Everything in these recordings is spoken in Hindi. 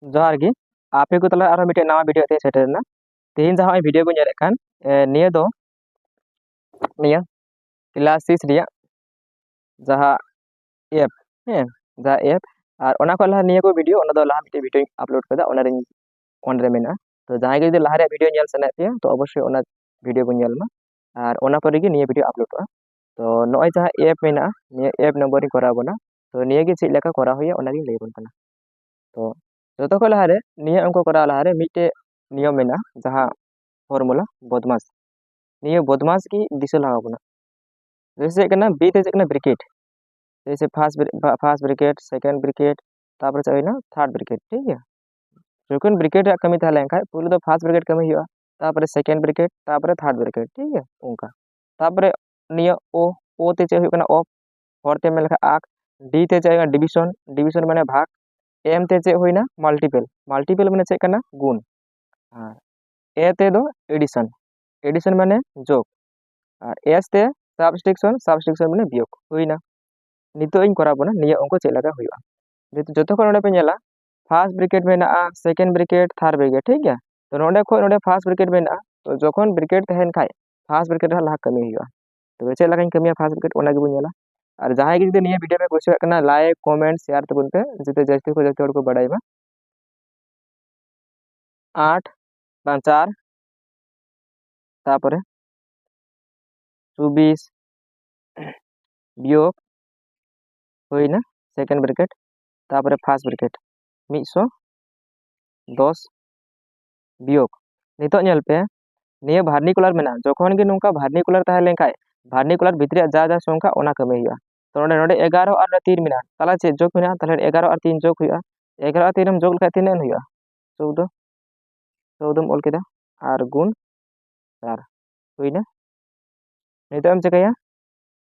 जोहार गी आपे को तला आरो मिटे नवा वीडियो ते सेटरना तेहिन जहां वीडियो को नेले खान निया दो निया क्लास 6 रिया जहां ऐप है जहां ऐप और ओना को लहा निया को वीडियो ओना दो लहा मिटे वीडियो अपलोड कदा ओना रिंग ऑन रे मेना तो जहां के लहा रे वीडियो नेल सना पे तो अवश्य ओना वीडियो को नेल मा और ओना पर गे निया वीडियो अपलोड तो नय जहां ऐप मेना निया ऐप नंबर करा बना तो निया के चेक लेका करा हुआ ओना गे ले बन कना तो जो को लहा रे निया अंको करा लहा रे मिटे नियम मेना जहां फॉर्मूला बदमाश निया बदमाश की दिशा लगा बना जैसे कना बी ते कना ब्रैकेट जैसे फर्स्ट ब्रैकेट सेकंड ब्रैकेट तापर चाहिए थर्ड ब्रैकेट ठीक है जोकन ब्रैकेट कमी ताले खाय पुलो तो फर्स्ट ब्रैकेट कमी हुआ तापर सेकंड ब्रैकेट तापर थर्ड ब्रैकेट ठीक है उनका तापर निया ओ ते चाहिए कना ऑफ फोर ते में लिखा आक डी ते चाहिए डिवीजन डिवीजन माने भाग एम ते चे होइना मल्टीपल मल्टीपल माने चे कना गुण हाँ ए ते दो एडिशन एडिशन माने जोग और एस ते सबस्ट्रैक्शन सबस्ट्रैक्शन माने वियोग होइना नितो इन करा बना निया अंको चेक लगा हुआ नितो जतो को नोडे पे नेला फर्स्ट ब्रैकेट में ना सेकंड ब्रैकेट थर्ड ब्रैकेट ठीक है तो नोडे को नोडे फर्स्ट ब्रैकेट में ना तो जोखन ब्रैकेट तहन खाय फर्स्ट ब्रैकेट ला कमी हुआ तो चेक लगा कमी फर्स्ट ब्रैकेट ओना गे बुनेला और जहां के निया वीडियो में कुछ करना लाइक कमेंट शेयर तबन पे जते जस्ती को जते को बड़ाई में 8 4 तापर 24 वियोग होइना सेकंड ब्रैकेट तापर फर्स्ट ब्रैकेट 110 वियोग नितो नेल पे निया भार्निकुलर मेना जखन के नुका भार्निकुलर ताहे लेखाय भार्निकुलर भितरी जा जा संख्या ओना कमी हुआ तो नोडे नोडे 11 और 3 मेना ताला चे जोग मेना ताले 11 और 3 जोग हुआ 11 और 3 हम जोग लेखाय तिनान हुआ 14 14 ऑल केदा और गुण 4 हुइना नितो हम चेकया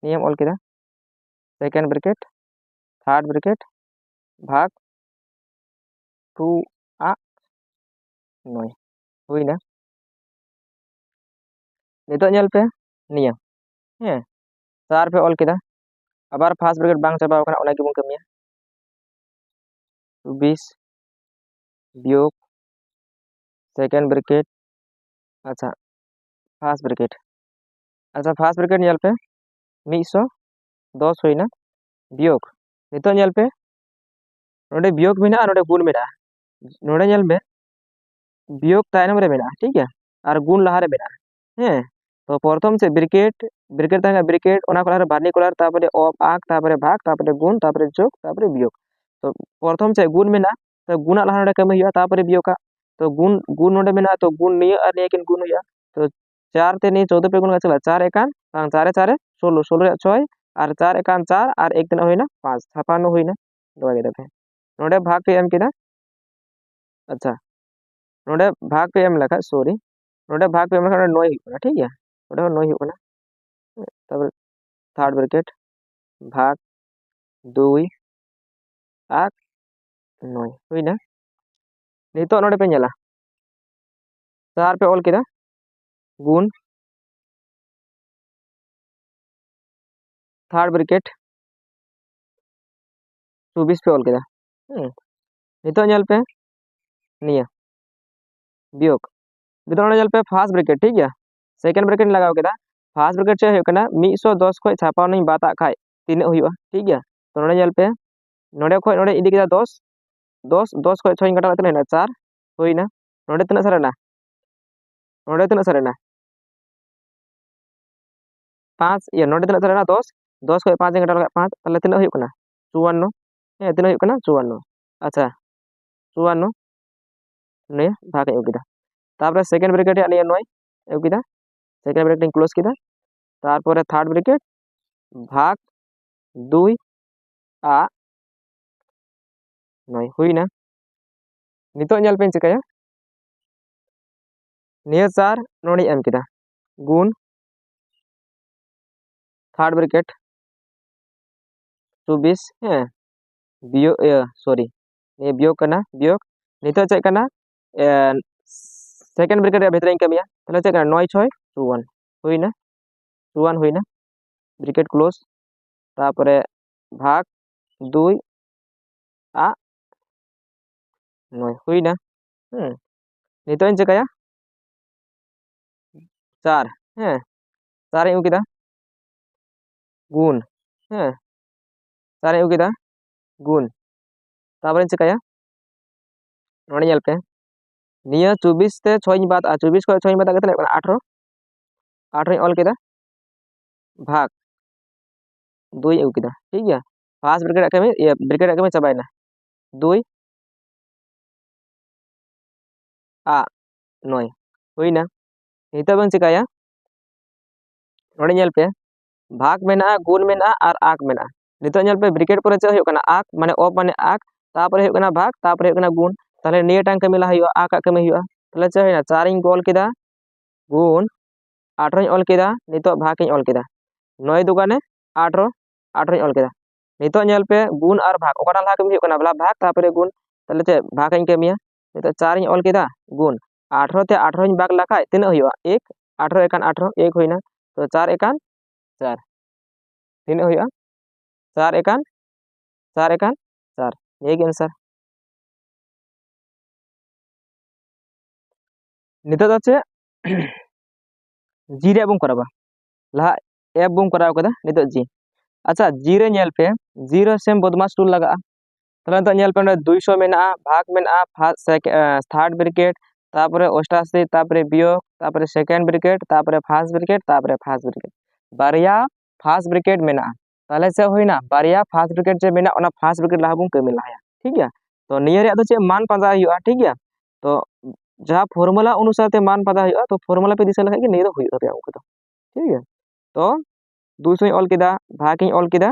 नियम ऑल केदा सेकंड ब्रैकेट थर्ड ब्रैकेट भाग 2 आ 9 हुइना नितो नेल पे निया हे 4 पे ऑल केदा आबार फर्स्ट ब्रैकेट बांग चाबाव कना ओना के बुन कमिया 20 वियोग सेकंड ब्रैकेट अच्छा फर्स्ट ब्रैकेट नेल पे 110 होइना वियोग नितो नेल पे नोडे वियोग मेना नोडे गुण मेना नोडे नेल में वियोग तायनम रे मेना ठीक है और गुण लहा रे मेना हे तो प्रथम से ब्रैकेट ब्रैकेट तांगा ब्रैकेट ओना कोला भार्निकुलर तापरे ऑफ आक तापरे भाग तापरे गुण तापरे जोग तापरे वियोग तो प्रथम से गुण मेना तो गुण लहा नोडे कमी हुआ तापरे वियोग का तो गुण गुण नोडे मेना तो गुण निया और निया किन गुण हुआ तो 4 ते नहीं 14 पे गुण का चला 4 एकान 4 4 16 16 6 और 4 एकान 4 और 1 दिन होइना 5 56 होइना दोगे दफे नोडे भाग पे एम किदा अच्छा नोडे भाग पे एम लखा सॉरी नोडे भाग पे एम लखा नोय हुना ठीक है नोडे नोय हुना तब थर्ड ब्रैकेट भाग 2 आक 9 हुइना नितो नोडे पे नेला 4 पे ऑल केदा गुण थर्ड ब्रैकेट 24 पे ऑल केदा नितो नेल पे निया वियोग नितो नेल पे फर्स्ट ब्रैकेट ठीक है सेकंड ब्रैकेट लगाव केदा फर्स्ट ब्रैकेट चे होकना 110 खय छापाव नहीं बाता खाय तीन हुआ ठीक है तो नोडे नेल पे नोडे खय नोडे इदी केदा 10 10 10 खय 6 घटा तना 4 होइना नोडे तना सरना नोडे तना सरना 5 ये नोडे तना सरना 10 10 खय 5 घटा 5 ताले तना हुकना 54 हे तना हुकना 54 अच्छा 54 ने भाग एउ केदा तापर सेकंड ब्रैकेट या ने 9 एउ केदा सेकंड ब्रैकेट क्लोज केदा तारपरे थर्ड ब्रैकेट भाग 2 आ 9 हुइना नितो नेल पे चिकाया निया 4 नोडी एम केदा गुण थर्ड ब्रैकेट 24 है वियोग सॉरी ये वियोग करना वियोग नितो चेक करना सेकंड ब्रैकेट भीतर इन कमिया तले चेक करना 9 6 51 हुइना 51 हुइना ब्रैकेट क्लोज तापरे भाग 2 आ 9 हुईना नितो इन चिकाया 4 हैं 4 इन किदा गुण हैं 4 इन किदा गुण तापर इन चिकाया नोड़े ñel पे निया 24 ते 6 इन बात 24 को 6 इन बात कितना 18 18 इन ऑल किदा भाग 2 इन किदा ठीक है फास्ट ब्रैकेट कमी ये ब्रैकेट कमी चाबायना 2 आ 9 हुईना नितो बन चिकाया नोड़े ñel पे भाग में गुण में और आक में नितो ñel पे ब्रैकेट पर चे हुयो कना आक माने ऑफ माने आक तापर हुयो कना भाग तापर हुयो कना गुण ताले निया टाइम कमी ला हुयो आक कमी हुयो ताले चे हुईना 4 इन ऑल किदा गुण 18 इन ऑल किदा नितो भाग इन ऑल किदा 9 दुगाने 18 18 इन ऑल किदा नितो ñel पे गुण और भाग ओकाटा ला कमी हुयो कना बला भाग तापर गुण ताले चे भाग इन कमिया नितो 4 इन ऑल किदा गुण 18 ते 18 इन भाग लाखाय तिना हुयो 1 18 एकान 18 1 हुईना तो 4 एकान 4 तीन हुआ 4 एकान 4 एकान 4 ये आंसर नितो दो चे जी रे बम कराबा लहा एफ बम कराव कदा नितो जी अच्छा जी रे ñel पे जी रे सेम बदमाश टूल लगा तले तो ñel पे 200 मेना भाग मेना थर्ड ब्रैकेट तापरे 88 तापरे बियोग तापरे सेकंड ब्रैकेट तापरे फर्स्ट ब्रैकेट बारिया फर्स्ट ब्रैकेट मेना ताले से होइना बारिया फर्स्ट ब्रैकेट जे मेना ओना फर्स्ट ब्रैकेट लहा बम कमी लाया ठीक है तो नियर रे तो चे मान पाजा हुआ ठीक है तो जहाँ फॉर्मूला अनुसार ते मान पादा हुआ तो फॉर्मूला पे दिशा लगा कि नहीं तो हुई तो उनको तो ठीक है तो 200 ऑल किदा भाग ऑल किदा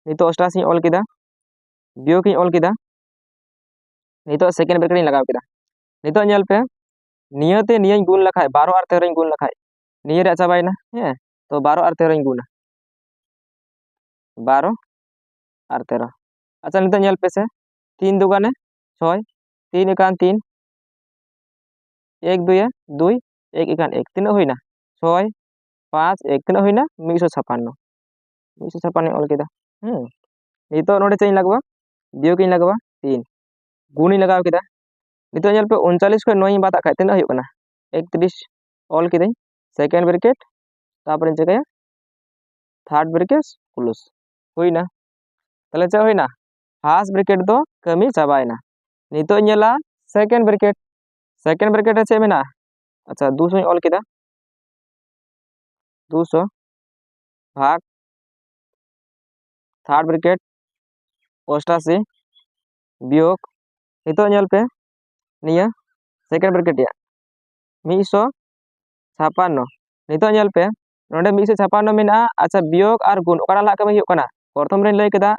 नितो 88 ऑल किदा बियोग ऑल किदा नितो सेकंड ब्रैकेट लगाव किदा नितो ñel पे नियते निय गुण लखाय 12 और 13 गुण लखाय निय रे चाबायना हैं तो 12 और 13 गुण 12 और 13 अच्छा नितो ñel पे से 3 दुगाने 6 3 एकान 3 1 2 2 1 एकान 1 तीना हुईना 6 5 1 तीना हुईना 156 156 ऑल किदा नितो नोडे चेंज लगवा बियोग इन लगवा 3 गुण लगाव किदा नितो ñel पे 39 को 9 बात खाय तीना हुयो कना 31 ऑल किदा सेकंड ब्रैकेट तापर इन चिकाया थर्ड ब्रैकेट क्लोज हुईना तले चे हुईना फर्स्ट ब्रैकेट दो कमी चाबायना नितो ñela सेकंड ब्रैकेट चे मेना अच्छा 200 ऑल किदा 200 भाग थर्ड ब्रैकेट 88 बियोग नितो ñel पे निया सेकंड ब्रैकेट या 156 नितो ñel पे नोडे 156 मेना अच्छा बियोग और गुण ओकारा ला कमी हुयो कना प्रथम रे लय केदा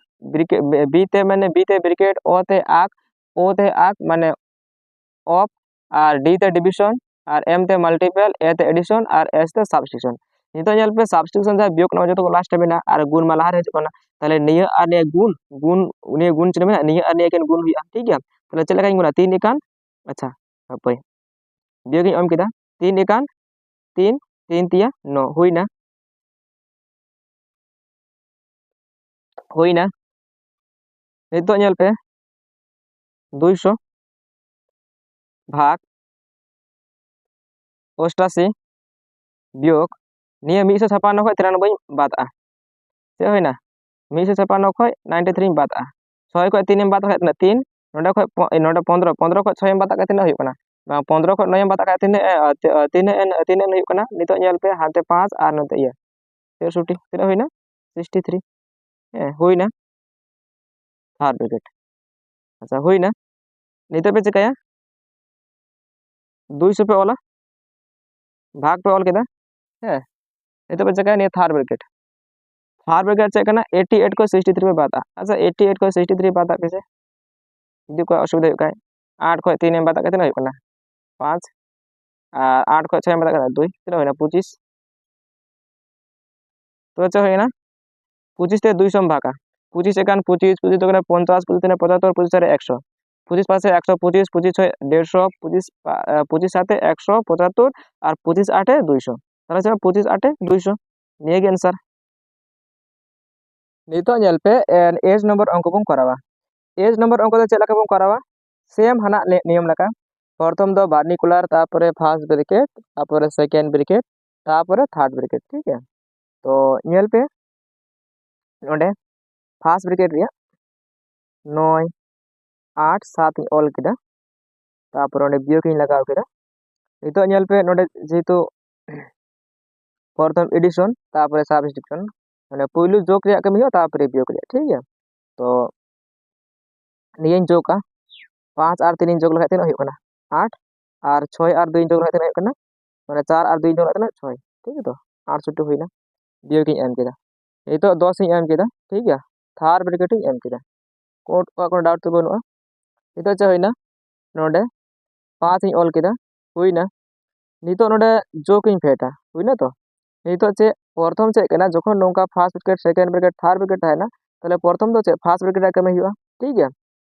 बी ते ब्रैकेट ओ ते आक माने ऑफ और डी ते डिविजन और एम ते मल्टीपल ए ते एडिशन और एस ते सब्स्टिट्यूशन नितो ñel पे सब्स्टिट्यूशन जा बियोग न जतो लास्ट मेना और गुण मा लाहा रे कना ताले निया और निया गुण चले मेना निया और निया केन गुण हुया ठीक है ताले चले का गुणा 3 एकान अच्छा apa बियोग इन किदा 3 एकान 3 3 3 9 हुईना नितो ñel पे 200 भाग 88 बियोग निया 156 खय 93 बात से होइना 156 खय 93 बात 6 खय 3 बात खय 3 नोडे खय नोडे 15 15 खय 6 बात खय 3 हुई कना 15 खय 9 बात खय 3 3 हुई कना नितो ñel पे हाते 5 और नते ये 63 तीना हुईना 63 हुईना थर्ड ब्रैकेट अच्छा हुईना नितो पे चिकाया 200 पे वाला भाग पे ऑल किदा है नितो पे चिकाया नि थर्ड ब्रैकेट चेक करना 88 को 63 में बात अच्छा 88 को 63 बात कैसे जो कोई असुविधा हो 8 को 3 में बात कितना हो कना 5 8 को 6 में बात 2 कितना होइना 25 तो अच्छा होइना 25 ते 200 में भागा 25 एकान 25 25 तो 50 25 3 75 25 सारे 100 25 पासे 125 25 6 150 25 25 साथे 175 और 25 8 200 তাহলে চলো 25 8 200 নিয়ে কি आंसर নিতো ñel पे एज नंबर अंक बम करावा एज नंबर अंक दो चला के बम करावा सेम हाना नियम लगा प्रथम दो बार्निकुलर तारपरे फर्स्ट ब्रैकेट तारपरे सेकेंड ब्रैकेट तारपरे थर्ड ब्रैकेट ठीक है। तो नेल पे नोडे फर्स्ट ब्रैकेट रिया 9 8 7 इन ऑल किदा तारपरे ओंडे बियोग इन लगाव किदा नितो नेल पे नोडे जेहेतु प्रथम एडिशन तारपरे सब्स्टिट्यूशन माने पुइलु जोक रिया कमी हो तारपरे बियोग रिया ठीक है। तो नियन जोका 5 और 3 जोग लगा तीन होना 8 और 6 और 2 जोग लगा तीन होना माने 4 और 2 जोग लगा 6 ठीक है। तो 8 छुट्टी हुईना बियोग इन एम किदा नितो 10 इन एम किदा ठीक है। थार ब्रैकेट इन एम किदा को डाउट तो बनुआ नितो चे हुईना नोडे 5 इन ऑल किदा हुईना नितो नोडे जोक इन फेटा हुईना। तो नितो चे प्रथम चे कना जखन नोंका first bracket second bracket third bracket थायना ताले प्रथम दो चे फर्स्ट ब्रैकेट कमे हुआ ठीक है।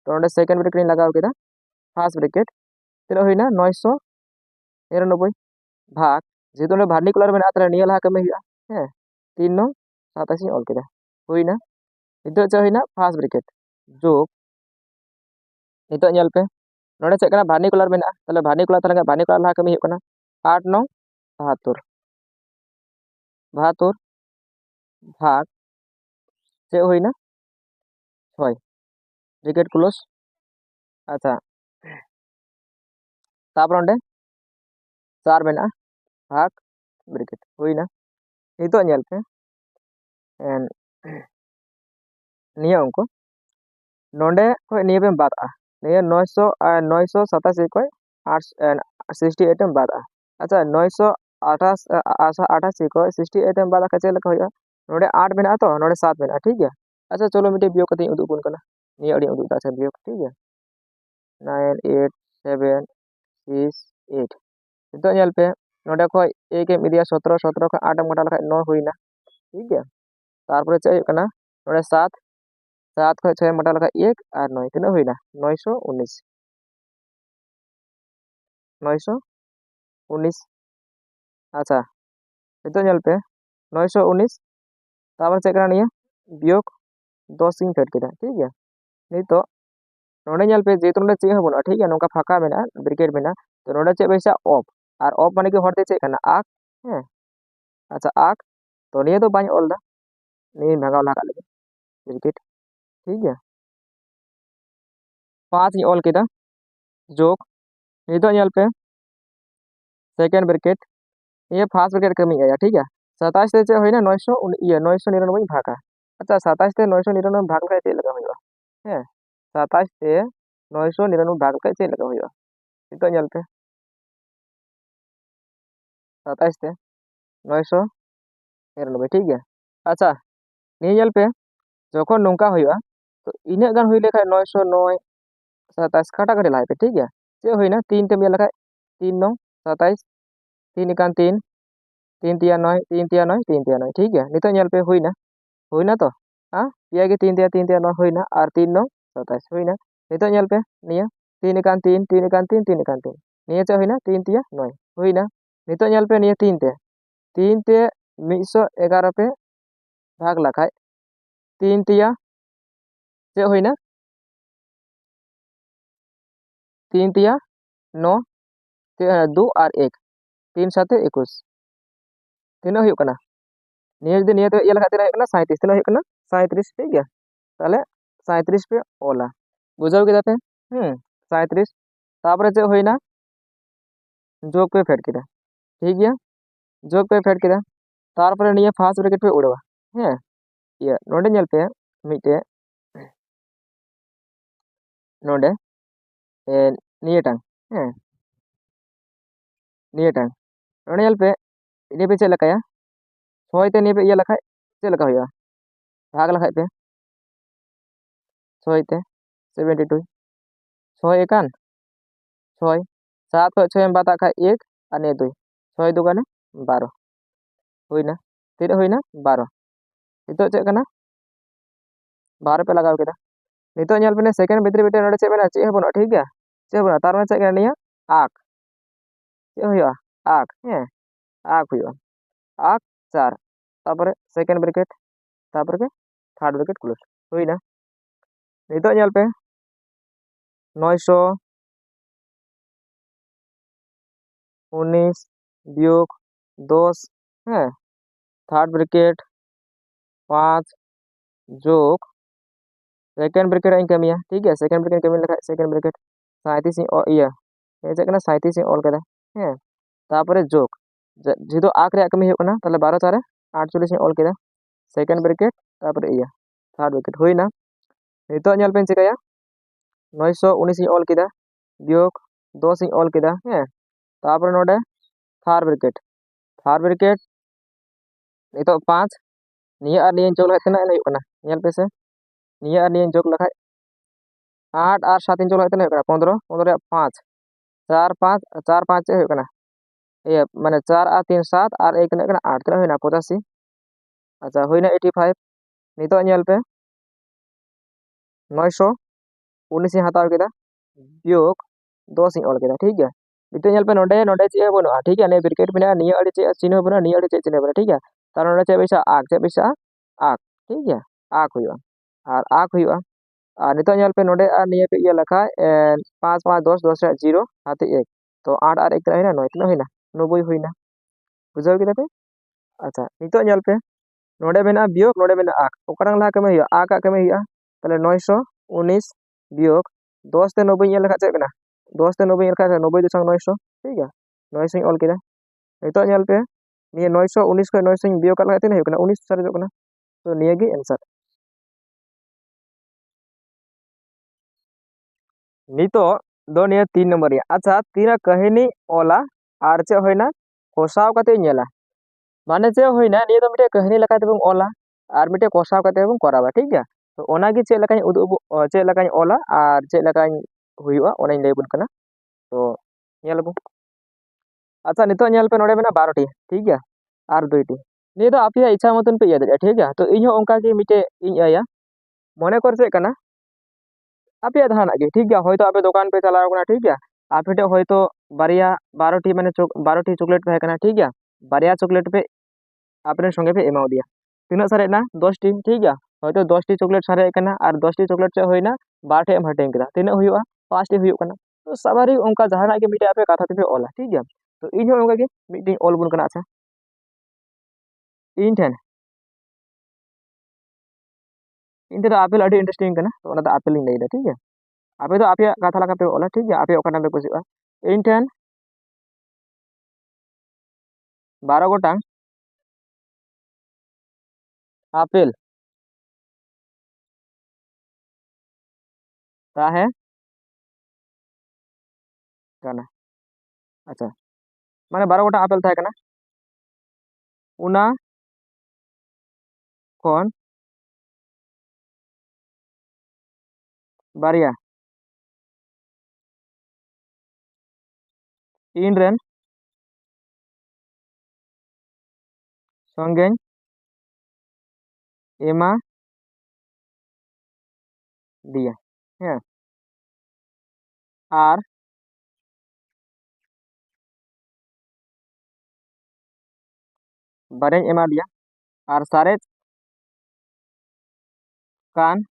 तो नोडे सेकेंड ब्रैकेट लगाव किदा फर्स्ट ब्रैकेट तना हुईना 999 भाग जेहेतु नोडे भार्निकुलर मेना ताले निया लहा कमे हुआ है 3 9 27 ऑल किदा हुईना। नितो चे हुईना फर्स्ट ब्रैकेट जोक नितो नेल पे नोडे चे कना भार्निकुलर मेना ताले भार्निकुलर लहा कमे हुआ 8 9 72 72 भाग चे हुईना 6 ब्रैकेट क्लोज अच्छा तापर ओंडे 4 मेना भाग ब्रैकेट हुईना। नितो नेल पे एन निया उनको नोंडे को निया पे बात निया 987 को 68 में बात अच्छा 988 को 68 में बात चेक लगा होया नोंडे 8 मेना तो नोंडे 7 मेना ठीक है। अच्छा चलो मिटे बियोग कते उदुग बुन कना निया अडी उदुग दा बियोग ठीक है 9 8 7 6 8 नितो नेल पे नोंडे को एक एम इदिया 17 17 को 8 मोटा लखा 9 हुईना ठीक है। तारपरे चे कना नोंडे 7 7 को 6 मोटा लखा 1 और 9 तना हुईना 919 919 अच्छा नितो नेल पे 919 तापर चे कना निया बियोग 10 इन फेट किदा ठीक है। नितो नोंडे नेल पे जेतु नोंडे चे हबुना ठीक है नोंका फाका मेना ब्रैकेट मेना तो नोंडे चे बेसा ऑफ और ऑफ माने के हरते चे कना आक है अच्छा आक तो निया तो बाñ ऑल दा निया भागाव लगा लगे ब्रैकेट ठीक है 5 इन ऑल किदा जोक नितो नेल पे सेकेंड ब्रैकेट ये फर्स्ट ब्रैकेट कमी आया ठीक है 27 से चे होइना 900 ये 999 भागा अच्छा 27 से 999 भाग का चे लगा हुआ है 27 से 999 भाग का चे लगा हुआ नितो नेल पे 27 से 999 ठीक है। अच्छा निया नेल पे जखन नोंका हुआ तो इना गान हुई लेखा 909 27 काटा काटी लाए पे ठीक है चे हुईना 3 ते मिया लखा 3 9 27 3 इकान 3 3 तिया 9 3 तिया 9 3 तिया 9 ठीक है। नितो नेल पे हुईना हुईना तो हाँ पिया के 3 तिया 9 हुईना और 3 9 27 हुईना नितो नेल पे निया 3 इकान 3 3 इकान 3 3 इकान 3 निया चे हुईना 3 तिया 9 हुईना नितो नेल पे निया 3 ते 111 पे भाग लखाय 3 तिया चे हुईना 3 तिया 9 2 और 1 3 7 21 तीना हुई कना निया जदि निया तो ये लखा तीना हुई कना 37 तीना हुई कना 37 ठीक है। ताले 37 पे ओला बुझाव किदा पे 37 तापरे चे होइना जोग पे फेट किदा ठीक है जोग पे फेट किदा तारपरे निया फास्ट ब्रैकेट पे उड़वा है ये नोडे नेल पे मिटे नोडे निया टांग है निया टांग नोडे नेल पे इने पे चे लकाया 6 ते निया पे ये लखा चे लका हुआ भाग लखाय पे 6 ते 72 6 एकान 6 7 को 6 में बाता खा 1 और ने 2 6 दुगाने 12 हुईना तीन हुईना 12 नितो चे कना 12 पे लगाव केदा नितो नेल पे सेकेंड भितरी बिटे नोडे चे मेना चे हबुना ठीक है चे हबुना तार माने चे कना निया आक चे हुआ आक है आक हुआ आक 4 तापरे सेकेंड ब्रैकेट तापर के थर्ड ब्रैकेट क्लोज हुईना नितो नेल पे 900 19 বিয়োগ 10 হ্যাঁ থার্ড ব্রেকেট 5 যোগ सेकेंड ब्रेकेट इन कमिया ठीक है सेकेंड ब्रेकेट कमी लगा सेकेंड ब्रेकेट 37 इया चेक 37 ऑल कदा हैं तापरे जोक जिदो आक रे कमी होना ताले 12 4 48 ऑल कदा सेकेंड ब्रेकेट तापरे इया थर्ड ब्रेकेट होइना नितो ñel पेन चिकाया 919 ऑल कदा वियोग 10 ऑल कदा हैं तापरे नोडे थर्ड ब्रेकेट नितो 5 निया और निया जोक लगा तना होना ñel पे से निया और निया जोक लगा 8 और 7 जोक लगा तना 15 15 5 4 5 4 5 होना ये माने 4 और 3 7 और 1 तना 8 तना होना 85 अच्छा होइना 85 नितो ñel पे 919 हटाव केदा वियोग 10 ऑल केदा ठीक है नितो ñel पे नोडे नोडे चे बनो ठीक है ने ब्रेकेट में निया अड़ी चे चिन्ह बनो निया अड़ी चे चिन्ह बनो ठीक है तार नोडे चे बेसा आक ठीक है आक हुआ और आक हुआ और नितो ñel पे नोडे और निया पे ये लखा 5 5 10 10 0 हाथे 1 तो 8 और 1 तना होइना 9 तना होइना 90 होइना बुझाव केदा पे अच्छा नितो ñel पे नोडे मेना वियोग नोडे मेना आक ओकरंग ला कमे हुआ आक कमे हुआ ताले 919 वियोग 10 ते 90 ñel लखा चे कना 10 ते 90 लखा 90 दशम 900 ठीक है 900 ऑल केदा नितो ñel पे निया 919 को 900 वियोग का लगा तिना हुआ 19 सर जो कना तो निया गी आंसर नितो दो निया 3 नंबर या अच्छा तीना कहानी ओला आर चे होइना कोसाव कते ñela माने चे होइना निया तो मिटे कहानी लगा ते ओला और मिटे कोसाव कते बं करावा ठीक है तो ओना गी चे लकाई उदुब चे लकाई ओला और चे लकाई हुइवा ओना लay बुन कना तो ñel बु अच्छा नितो ñel पे नोडे मेना 12 टी ठीक है और 2 टी निया तो आपिया इच्छा मतन पे याद ठीक है तो इन ओंका गे मिटे इन आया मने कर चे कना आपे धाना गे ठीक है होय तो आपे दुकान पे चलाओ कना ठीक है आपे होय तो बारिया 12 टी माने 12 टी चॉकलेट पे कना ठीक है बारिया चॉकलेट पे आपने संगे पे एमाउ दिया तीना सारे ना 10 टी ठीक है होय तो 10 टी चॉकलेट सारे कना और 10 टी चॉकलेट चे होइना 12 टे एम हटें कदा तीना हुआ 5 टी हुआ कना तो सवारी उनका जहाना के मिटे आपे कथा पे ओला ठीक है तो इन उनका के मीटिंग ऑल बुन कना अच्छा इन ठेन इन तो आपेल अड़ी इंटरेस्टिंग कना तो ओना तो आपेल इन लेदा ठीक है आपे तो आपे कथा लगा पे ओला ठीक है आपे ओका नाम पे कुछ इन ठेन 12 गोटांग आपेल ताहे कना अच्छा माने 12 गोटांग आपेल थाहे कना उना कौन बारिया इन रेन संगे एमा दिया है और बारे एमा दिया और सारे कान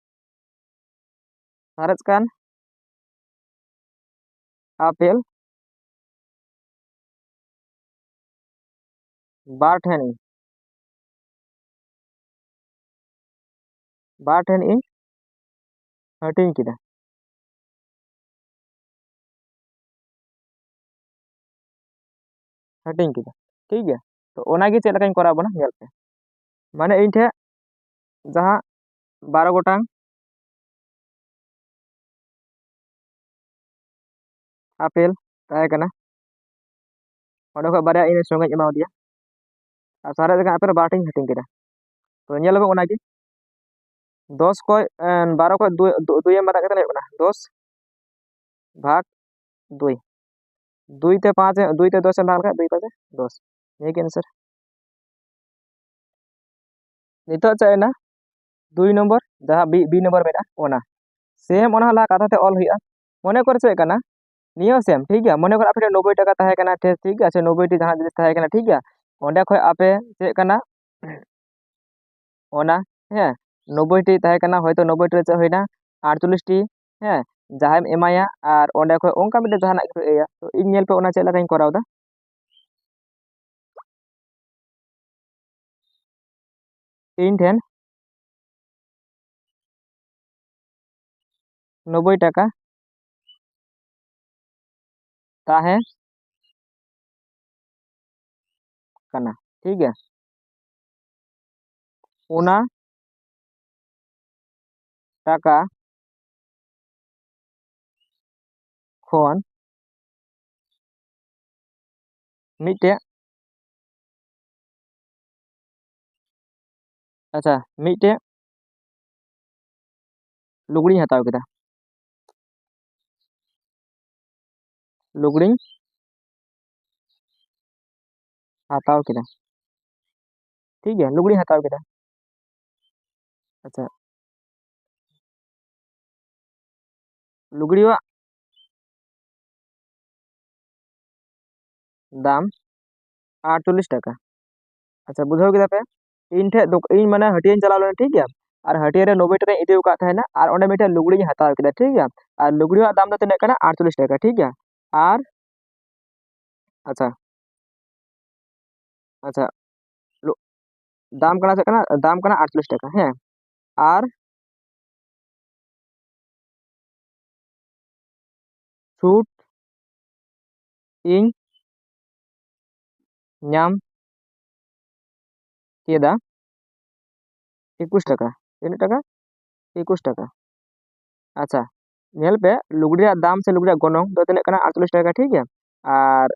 सारे कान आपेल बार ठेन इन हटिंग किदा हटिंग किदा ठीक है तो ओना गे चेक लकाई करा बना नेल पे माने इन ठे जहां 12 गोटांग आपेल ताहे कना ओडे को बारे इन संगे एमा दिया और सारे जगह आपेल बाटिंग हटिंग किदा तो नेल बे ओना गे 10 को 12 को 2 एम बता कतना 10 भाग 2 2 ते 5 2 ते 10 भाग लगा 2 पासे 10 ये के आंसर नितो चाइना 2 नंबर जहां बी नंबर मेना ओना सेम ओना ला कथा ते ऑल हुआ मने कर से कना नियो सेम ठीक है मने कर आपे 90 टाका ताहे कना ठीक है 90 टी जहां जिनिस ताहे कना ठीक है ओंडे खय आपे से कना ओना है 90 टी ताहे कना होयतो 90 टी चे होइना 48 टी है जहां एमाया और ओंडे खय ओंका मिटे जहाना के एया तो इन नेल पे ओना चे लगा इन करावदा ᱤᱧ ᱴᱷᱮᱱ 90 টাকা ᱛᱟᱦᱮᱸ ᱠᱟᱱᱟ ᱴᱷᱤक ᱜᱮᱭᱟ ᱚᱱᱟ টাকা ᱠᱷᱚᱱ ᱢᱤᱫᱴᱮᱡ ᱟᱪᱪᱷᱟ ᱢᱤᱫᱴᱮᱡ ᱞᱩᱜᱽᱲᱤᱧ ᱦᱟᱛᱟᱣ ᱠᱮᱫᱟ ᱞᱩᱜᱽᱲᱤᱧ ᱦᱟᱛᱟᱣ ᱠᱮᱫᱟ ᱴᱷᱤक ᱜᱮᱭᱟ ᱞᱩᱜᱽᱲᱤᱧ ᱦᱟᱛᱟᱣ ᱠᱮᱫᱟ ᱟᱪᱪᱷᱟ ᱞᱩᱜᱽᱲᱤᱭᱟᱜ दाम 48 টাকা अच्छा बुझाव केदा पे इन ठे इन माने हटिया चला लेना ठीक है और हटिया रे 90 टाका इदी का था और ओंडे मिटे लुगड़ी हताव केदा ठीक है और लुगड़ी दाम दो तिना कना 48 टाका ठीक है और अच्छा अच्छा लु- दाम कना से कना दाम कना 48 टाका हैं और छूट इन ᱧᱟᱢ केदा 21 টাকা तीन टाका 21 টাকা अच्छा नेल पे लुगड़ी दाम से लुगड़ी गोनोंग दो तिना कना 48 टाका ठीक है और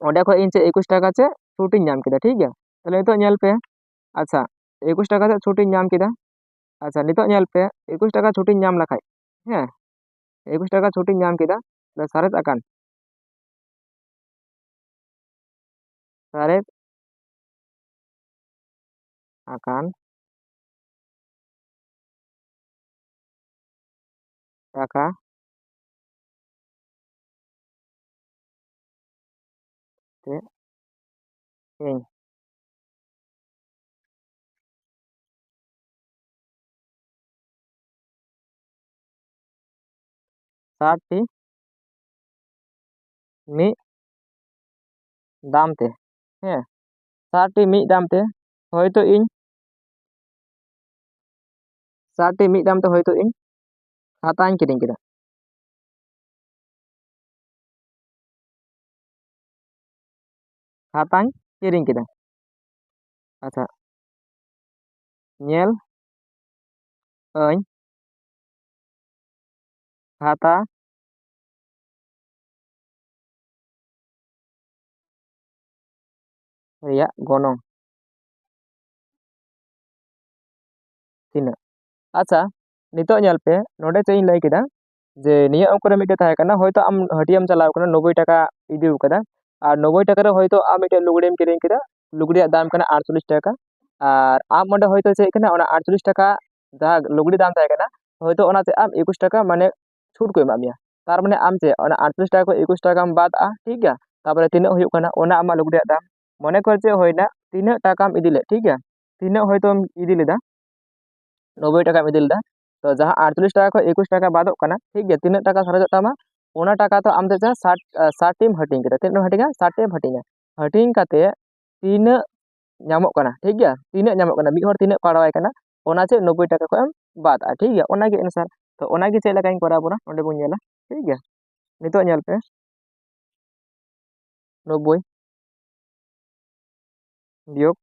ओंडे खो इन से 21 टाका से छूट इन ᱧᱟᱢ केदा ठीक है ताले नितो नेल पे अच्छा 21 টাকা से छूट इन ᱧᱟᱢ केदा अच्छा नितो नेल पे 21 টাকা छूट इन ᱧᱟᱢ लखाय हैं 21 টাকা छूट इन ᱧᱟᱢ केदा सारेज akan টাকা তে ᱤᱧ ᱥᱟᱨᱴ ᱴᱤ ᱢᱤᱫ दाम ते हैं ᱥᱟᱨᱴ ᱴᱤ ᱢᱤᱫ दाम ते হয়তো ᱤᱧ ᱥᱟᱨᱴ ᱴᱤ ᱢᱤᱫ दाम ते হয়তো ᱤᱧ ᱠᱷᱟᱛᱟᱧ ᱠᱤᱨᱤᱧ ᱠᱮᱫᱟ ᱠᱷᱟᱛᱟᱧ ᱠᱤᱨᱤᱧ ᱠᱮᱫᱟ ᱟᱪᱪᱷᱟ ᱧᱮᱞ ᱟᱹᱧ ᱠᱷᱟᱛᱟ ᱨᱮᱭᱟᱜ ᱜᱚᱱᱚᱝ ᱛᱤᱱᱟᱹᱜ अच्छा नितो नेल पे नोडे चेई लई केदा जे निया अंक रे मिटे ताहे कना होयतो आम हटियाम चलाव कना 90 टाका इदी कदा और 90 टाका रे होयतो आ मिटे लुगड़ीम किरिंग केदा लुगड़ी दाम कना 48 टाका और आम ओंडे होयतो चेई कना ओना 48 टाका जहाँ लुगड़ी दाम ताहे कना होयतो ओना से आम 21 टाका माने छूट को एमा मिया तार माने आम चे ओना 48 टाका को 21 टाका बाद आ ठीक है तारपरे तिना हुयुग कना ओना आमा लुगड़ी दाम मने कर चे होयना तिना टाकाम इदी ले ठीक है तिना होयतो इदी लेदा 90 টাকা আমি দিলদা तो जहाँ 48 টাকা को 21 টাকা बादों कना ठीक है तीन टाका सरजत तामा ओना टाका तो आम दे 60 टीम हटिंग केदा तीन हटिंगा 60 टीम हटिंगा हटिंग काते तीन ᱧᱟᱢᱚᱜ कना ठीक है तीन ᱧᱟᱢᱚᱜ कना मिद हर तीन पाड़ावाय कना ओना चे 90 टाका को एम बाद आ ठीक है ओना गे आंसर तो ओना गे चे लगाइन करा बोना ओंडे बन नेला ठीक है नितो नेल पे 90 বিয়োগ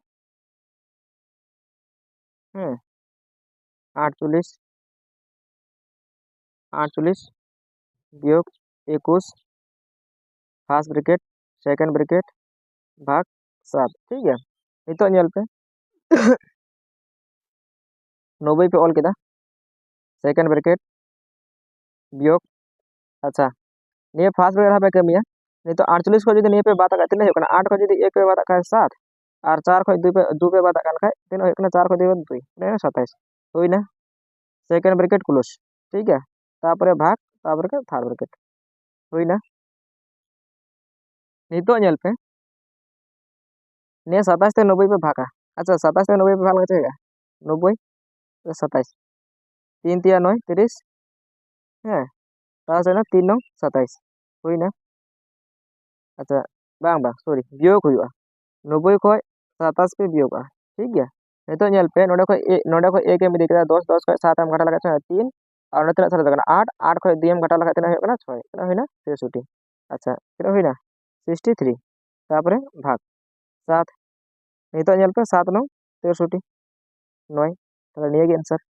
48 48 বিয়োগ 21 फार्स्ट ब्रैकेट सेकंड ब्रैकेट भाग 7 ठीक है नितो नेल पे 90 पे ऑल केदा सेकंड ब्रैकेट वियोग अच्छा निये फार्स्ट ब्रैकेट पे कमिया नहीं तो 48 को जदी निये पे बात का तिना होकना 8 को जदी 1 पे बात का 7 और 4 को 2 पे बात कान खाय तिना होकना 4 को 2 2 ने 27 होइना सेकंड ब्रैकेट क्लोज ठीक है तापरे भाग तापरे के थर्ड ब्रैकेट होइना नितो नेल पे ने 27 ते 90 पे भागा अच्छा 27 ते 90 पे भाग लगेगा 90 27 3 3 9 30 है तासे ना 3 9 27 होइना अच्छा बांग बांग सॉरी वियोग हुआ 90 को 27 पे वियोग ठीक है नितो नेल पे नोडे को ए के मिदी के 10 10 को 7 एम घटा लगा 3 और नते सारे दगना 8 8 को 2 एम घटा लगा तना होना 6 तना होइना 63 अच्छा तना होइना 63 तापरे भाग 7 नितो नेल पे 7 9 63 9 ताले निये के आंसर